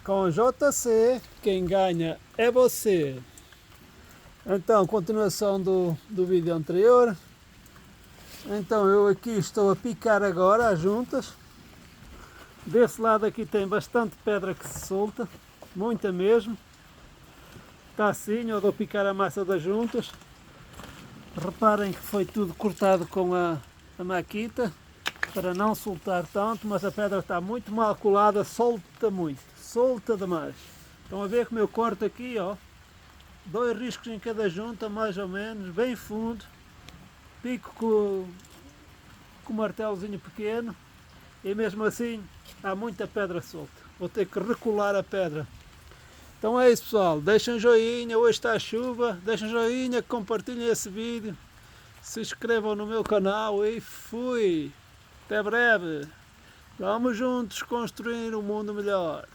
Com JC, quem ganha é você. Então, continuação do vídeo anterior. Então, eu aqui estou a picar agora as juntas. Desse lado aqui tem bastante pedra que se solta, muita mesmo. Está assim, eu vou picar a massa das juntas. Reparem que foi tudo cortado com a maquita, para não soltar tanto, mas a pedra está muito mal colada, solta muito, solta demais. Estão a ver como eu corto aqui, ó, 2 riscos em cada junta, mais ou menos, bem fundo, pico com o martelozinho pequeno, e mesmo assim há muita pedra solta, vou ter que recolar a pedra. Então é isso, pessoal, deixem um joinha, hoje está a chuva, deixem um joinha, compartilhem esse vídeo, se inscrevam no meu canal e fui! Até breve! Vamos juntos construir um mundo melhor!